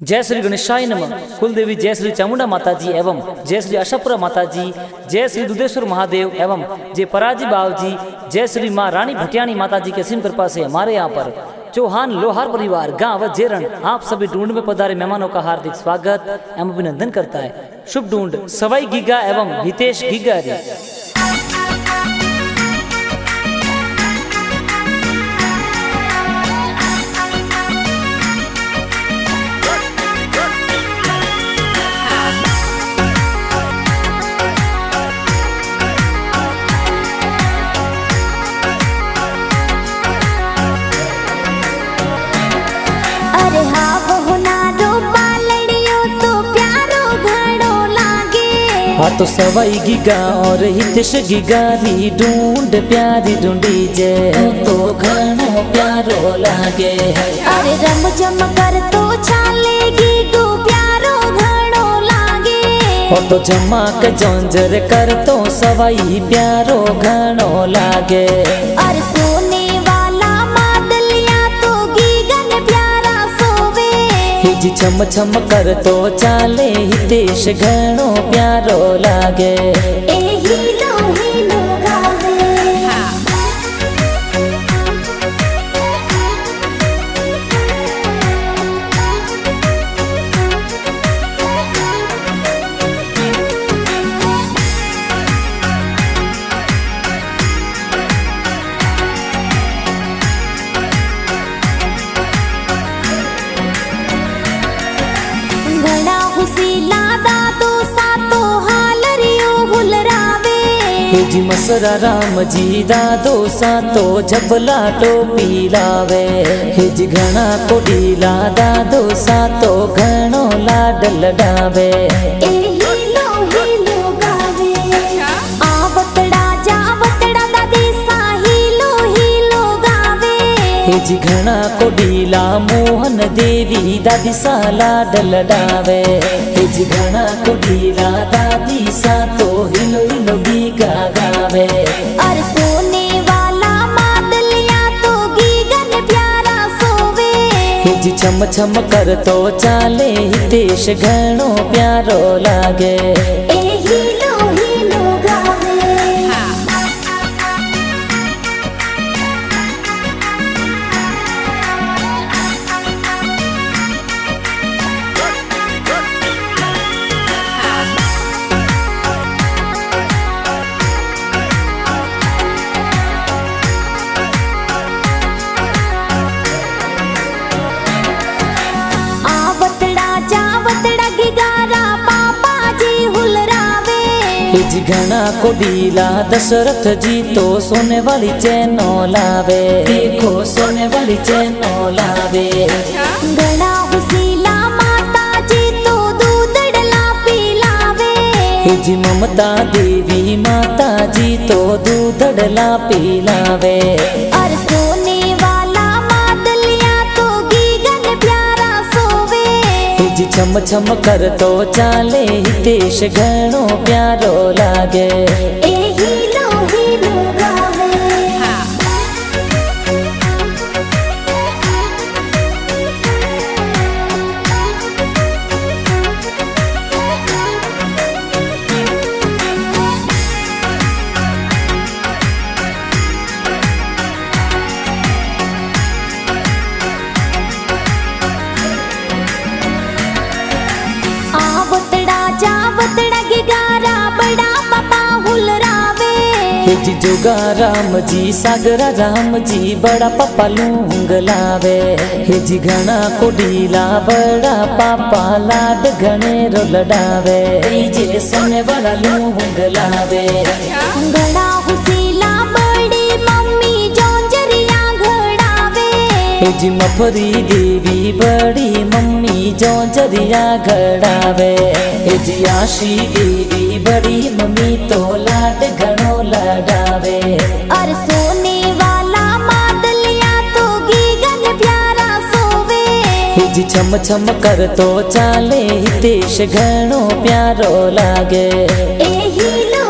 जय श्री गणेशाय नमः। कुलदेवी जय श्री चामुंडा माता जी एवं जय श्री आशापुरा माता जी, जय श्री दुधेश्वर महादेव एवं जय पराजी बाव जी, जय श्री माँ रानी भटियाणी माता जी के सिम कृपा से हमारे यहाँ पर चौहान लोहार परिवार गांव जेरण आप सभी ढूंढ में पधारे मेहमानों का हार्दिक स्वागत एवं अभिनंदन करता है। शुभ ढूंढ सवाई गीगा एवं हितेश गीगारी। हाँ तो सवाई गीगा और हितेश गीगारी ढूंढ प्यारी ढूंढी जे तो घणो प्यारो लागे। अरे रम जम कर तो चालेगी गो प्यारो घणो लागे। और तो जमाक जोंजर कर तो सवाई प्यारो घणो लागे। अरे सोने वाला मादलिया तो गीगन प्यारा सोवे। हिजी छम छम कर तो चाले हितेश घणो प्यारो लागे। ए हीलो गावे। घणा हुसीला दादो सातो हाल रियो हुलरावे। हिजी मसरा राम जी दादो सातो झबला टोपी लावे। हिजी घणा कोडीला दादो सातो घणो लाड लडावे। ए हीलो गावे। आवतड़ा जावतड़ा दादी सा हीलो गावे। हिजी घणा कोडीला मोहन देवी दादी सा लाड लडावे। हिजी घणा कोडीला दादी सा तो हिलो गीगा गावे। और सोने वाला मादलिया तो गीगन प्यारा सोवे। हिजी छम छम कर तो चाले हितेश घणो प्यारो लागे। ए हीलो गावे। आवतड़ा जावतड़ा गिगारा पापा जी हुलरावे। हिजी घणा कोडीला दशरथ जी तो सोने वाली चैनो लावे। देखो सोने वाली चैनो लावे। घणा हुसीला माता जी तो दूधड़ला पिलावे। हिजी ममता देवी माता जी तो दूधड़ला पिलावे। और सोने वाला मादलिया तो गीगन प्यारा सोवे। हिजी छम छम कर तो चाले हितेश घणो प्यारो लागे। ए हीलो गावे। आवतड़ा जावतड़ा गिगारा बड़ा पापा हुलरावे। हिजी जोगा राम जी सागरा राम जी बड़ा पापा लूंग लावे। हिजी घणा कोडीला बड़ा पापा लाड घणे रो लडावे। जे सोने वाला लूंग लावे। घणा हुसीला बड़ी मम्मी जोंजरिया घड़ावे। हिजी मफरी देवी बड़ी मम्मी जोंजरिया घड़ावे। हिजी आशी देवी बड़ी मम्मी तो लाड घणो लडावे। और सोने वाला मादलिया तो गीगन प्यारा सोवे। हिजी छम छम कर तो चाले हितेश घणो प्यारो लागे। ए हीलो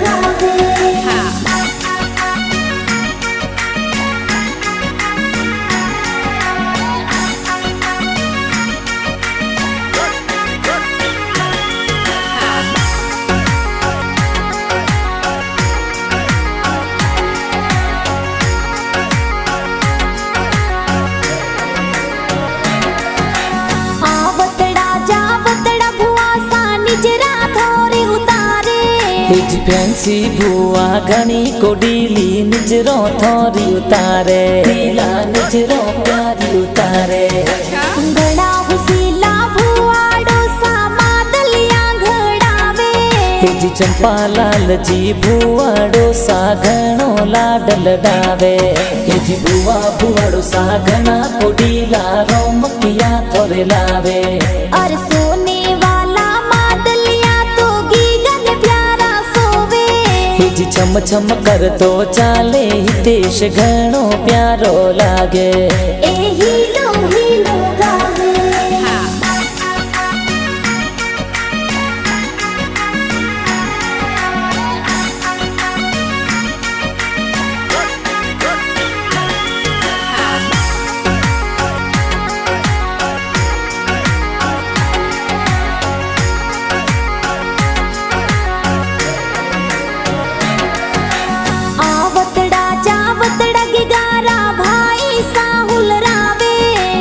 गावे। हिज फैंसी बुआ घणी कोडीली निजरो थोरी उतारे लीला निजरो प्यारी उतारे घड़ा हुसीला भुआड़ो सा मादलिया घड़ावे हिज चंपा लाल जी भुआड़ो सा घणो लाड लडावे हिज बुआ भुआड़ो सा घणा कोडीला रोमकिया थोरे लावे और सोने वाला मादलिया तो गीगन प्यारा सोवे हिज छम छम कर तो चाले हितेश घणो प्यारो लागे ए हीलो हीलो गावे आवतड़ा जावतड़ा गिगारा भाई साहुल रावे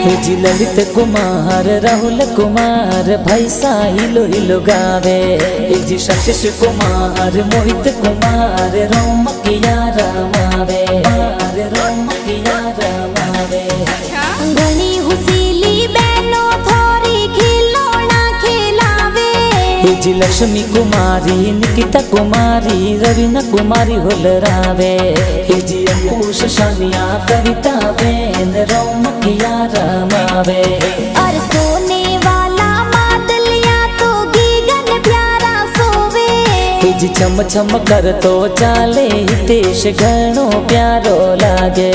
हिज ललित कुमार राहुल कुमार भाई साहिलो हिलो गावे हिज सतीश कुमार मोहित कुमार रोमकिया रमावे रोमकिया रमावे घणी हुसीली बहनो थोरी खिलौना खिलावे हिज लक्ष्मी कुमारी निकिता कुमारी रवीना कुमारी होलरावे हिज अंकुश शानिया कविता बेन रोमकिया रमावे और सोने वाला मादलिया तो गीगन प्यारा सोवे हिज छम छम कर तो चाले हितेश घणो प्यारो लागे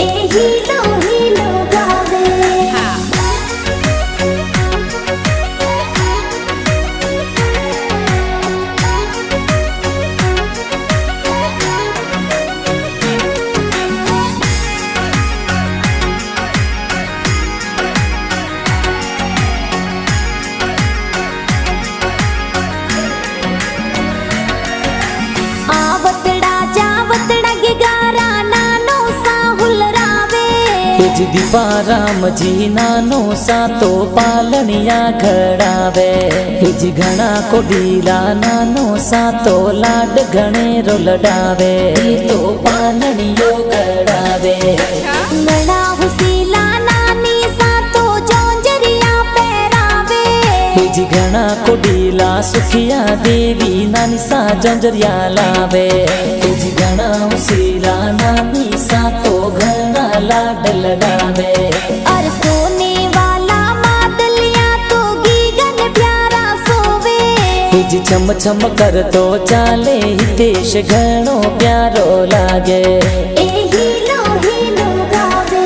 ए हीलो हीलो गावे आवतड़ा जावतड़ा गिगारा नानो साहुल रावे हिज दीपा राम जी नानो सा तो पालनिया घड़ावे हिज घणा कोडीला नानो सा तो लाड घणे रो लडावे तो पालनियो घड़ावे घड़ा हुसीला नानी सा तो जोंजरिया पहरावे हिज घणा कोडीला सुखिया देवी नानी सा जंजरिया लावे हिज घणा उसीला नानी सा तो घणा लाड लडावे और सोने वाला मादलिया तो गीगन प्यारा सोवे हिज छम छम कर तो चाले हितेश घणो प्यारो लागे ए हीलो हीलो गावे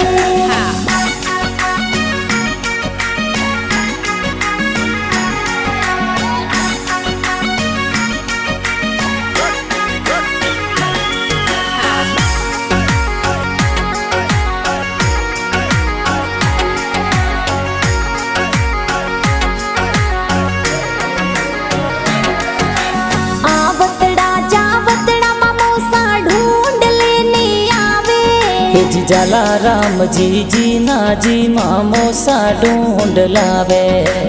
आवतड़ा जावतड़ा मामोसा ढूंढ लेने आवे हिज जाला राम जी जीना जी मामो सा ढूंढ लावे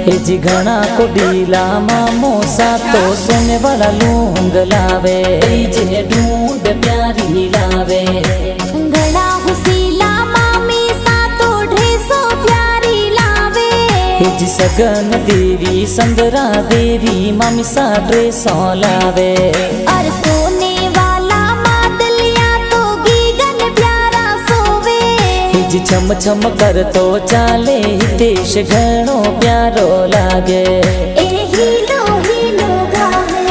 हिज घणा कोडीला मामो सा तो सोने वाला लूंग लावे जे ढूंढ प्यारी लावे घड़ा हुसीला मामी सा तो ढेसो प्यारी लावे हिज सगन देवी संदरा देवी मामी सा ड्रेसों लावे और सोने वाला मादलिया तो गीगन प्यारा सोवे हिज छम छम कर तो चाले हितेश घणो प्यारो लागे ए हीलो हीलो गावे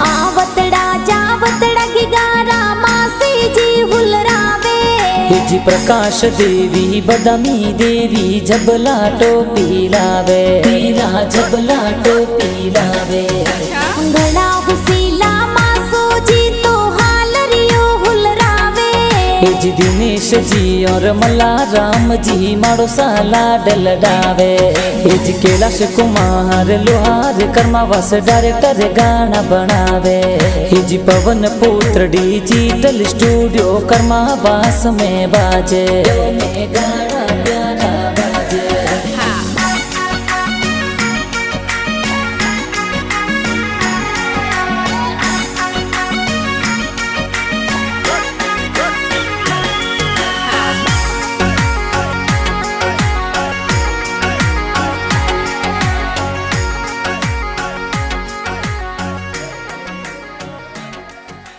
आवतड़ा जावतड़ा गिगारा मासी जी हुलरावे हिज प्रकाश देवी बदामी देवी जबला टोपी लावे पीला जबला टोपी लावे घड़ा हुसीला मासो जी तो हाल रियो हुलरावे हे जी दिनेश जी और मल्ला राम जी मारो साला डलडावे। हे जी कैलाश कुमार लोहार कर्मावास डायरेक्टर गाना बनावे। हे जी पवन पुत्र डिजिटल स्टूडियो कर्मावास में बाजे।